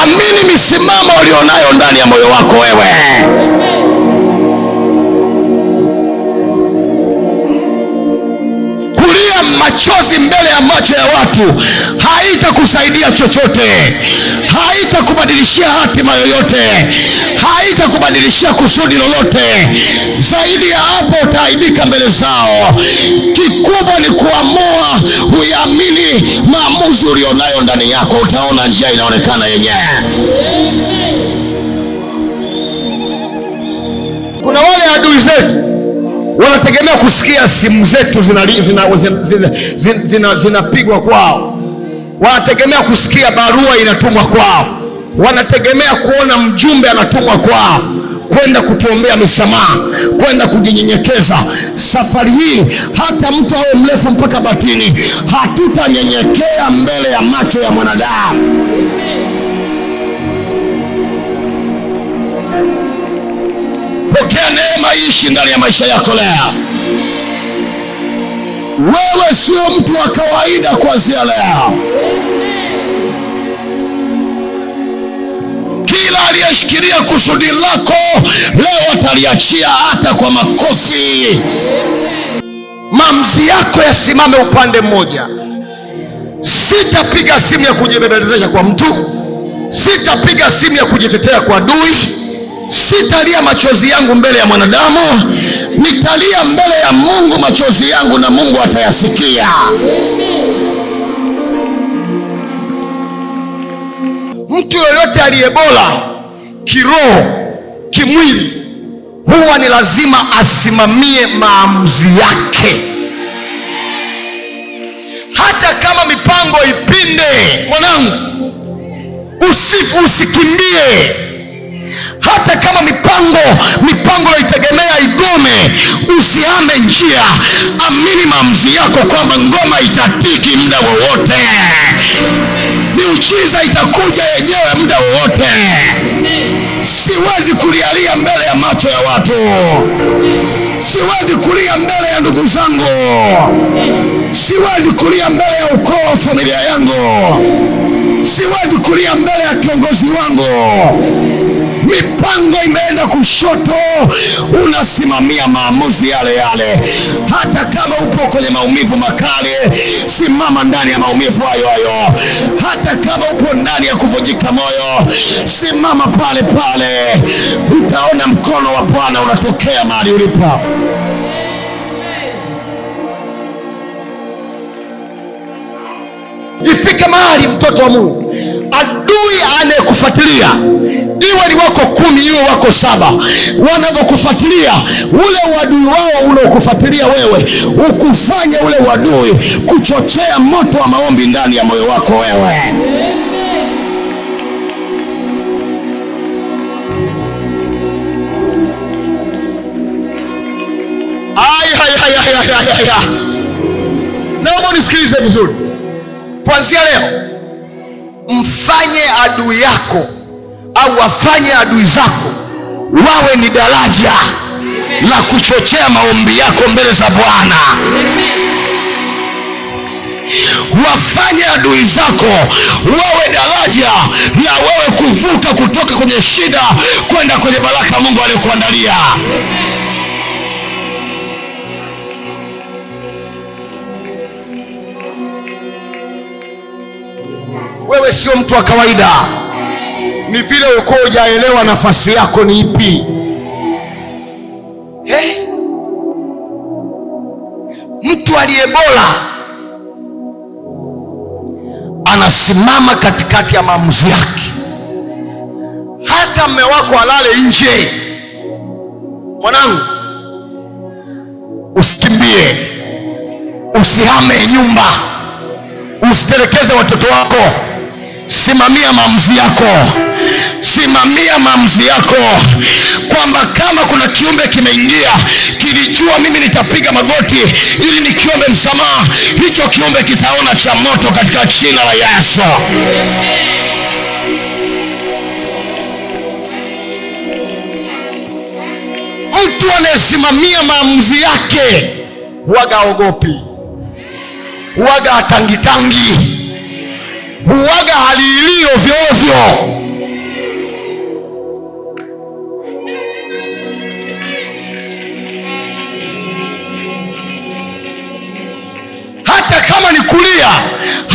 Amini misimamo ulionayo ndani ya moyo wako wewe. Kulia machozi mbele ya macho ya watu haitakusaidia chochote, haitakubadilishia hatima yoyote, haitakubadilishia kusudi lolote. Zaidi ya hapo utaaibika mbele zao. Kikubwa ni kuamua uyaamini maamuzi ulionayo ndani yako. Utaona njia inaonekana yenyewe. Kuna wale adui zetu wanategemea kusikia simu zetu zinapigwa kwao, wanategemea kusikia barua inatumwa kwao, wanategemea kuona mjumbe anatumwa kwao kwenda kutuombea misamaha, kwenda kujinyenyekeza. Safari hii hata mtu awe mrefu mpaka batini, hatutanyenyekea mbele ya macho ya mwanadamu. Pokea neema ishi ndani ya maisha yako leo. Wewe sio mtu wa kawaida kuanzia leo. Kila aliyeshikilia kusudi lako leo ataliachia hata kwa makofi. Maamuzi yako yasimame upande mmoja. Sitapiga simu ya kujibebelezesha kwa mtu, sitapiga simu ya kujitetea kwa adui, sitalia machozi yangu mbele ya mwanadamu, nitalia mbele ya Mungu machozi yangu na Mungu atayasikia. Mtu yoyote aliyebola kiroho, kimwili, huwa ni lazima asimamie maamuzi yake. Hata kama mipango ipinde, mwanangu, usikimbie. Hata kama mipango naitegemea igome, usihame njia. Amini maamuzi yako kwamba ngoma itatiki muda wowote. Miujiza itakuja yenyewe muda wowote. Siwezi kulialia mbele ya macho ya watu, siwezi kulia mbele ya ndugu zangu, siwezi kulia mbele ya ukoo wa familia yangu, siwezi kulia mbele ya kiongozi wangu. Mipango imeenda kushoto, unasimamia maamuzi yale yale. Hata kama upo kwenye maumivu makali, simama ndani ya maumivu hayo hayo. Hata kama upo ndani ya kuvunjika moyo, simama pale pale. Utaona mkono wa Bwana unatokea mahali ulipo. Ifike mahali, mtoto wa Mungu, adui anayekufuatilia, iwe ni wako 10, iwe wako 7, wanapokufuatilia, ule uadui wao unaokufuatilia wewe, ukufanya ule uadui kuchochea moto wa maombi ndani ya moyo wako wewe. Naomba nisikilize vizuri. Kuanzia leo, mfanye adui yako au wafanye adui zako wawe ni daraja la kuchochea maombi yako mbele za Bwana. Wafanye adui zako wawe daraja la wewe kuvuka kutoka kwenye shida kwenda kwenye baraka Mungu aliyokuandalia. Wewe sio mtu wa kawaida. Ni vile uko hujaelewa nafasi yako ni ipi. Mtu aliyebora anasimama katikati ya maamuzi yake. Hata mume wako alale nje, mwanangu, usikimbie, usihame nyumba, usitelekeze watoto wako. Simamia maamuzi yako, simamia maamuzi yako, kwamba kama kuna kiumbe kimeingia, kilijua mimi nitapiga magoti ili nikiombe msamaha, hicho kiumbe kitaona cha moto katika jina la Yesu. Mtu anayesimamia maamuzi yake huwaga ogopi, huwaga atangitangi, huwaga halilio ovyo ovyo.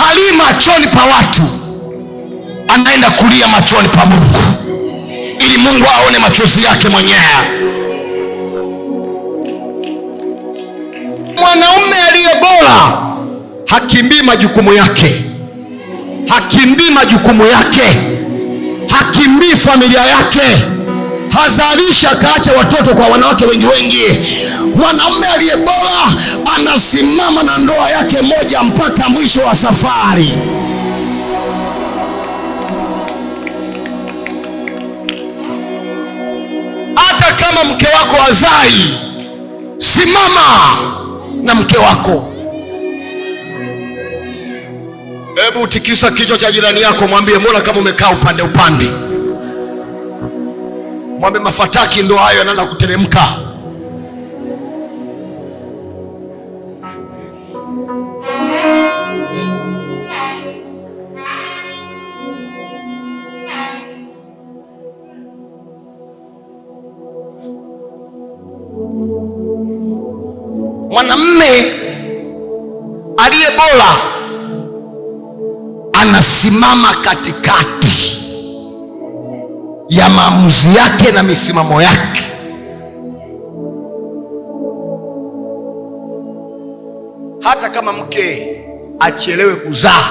ali machoni pa watu anaenda kulia machoni pa Mungu, ili Mungu aone machozi yake mwenyewe. Mwanaume aliye bora hakimbii majukumu yake, hakimbii majukumu yake, hakimbii familia yake, hazalisha akaacha watoto kwa wanawake wengi. Mwanaume aliye bora anasimama na ndoa yake moja mpaka mwisho wa safari. Hata kama mke wako hazai, simama na mke wako. Hebu tikisa kichwa cha jirani yako, mwambie mbona kama umekaa upande upande. Mwambie mafataki ndo hayo yanaanza kuteremka. Mwanamume aliye bora anasimama katikati ya maamuzi yake na misimamo yake. Hata kama mke achelewe kuzaa,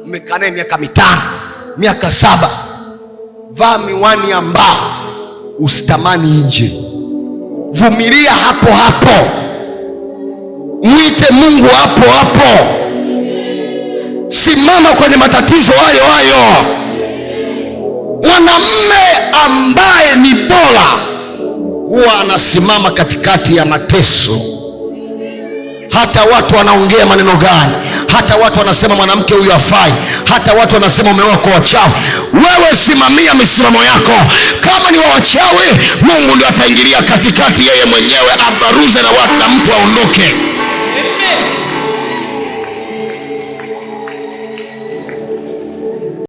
mmekaa naye miaka 5, miaka 7, vaa miwani ya mbao, usitamani nje, vumilia hapo hapo, mwite Mungu hapo hapo, simama kwenye matatizo hayo hayo. Mwanamume ambaye ni bora huwa anasimama katikati ya mateso. Hata watu wanaongea maneno gani, hata watu wanasema mwanamke huyu hafai, hata watu wanasema umeoa kwa wachawi, wewe simamia misimamo yako. Kama ni wa wachawi, Mungu ndio ataingilia katikati, yeye mwenyewe abaruze na watu na mtu aondoke.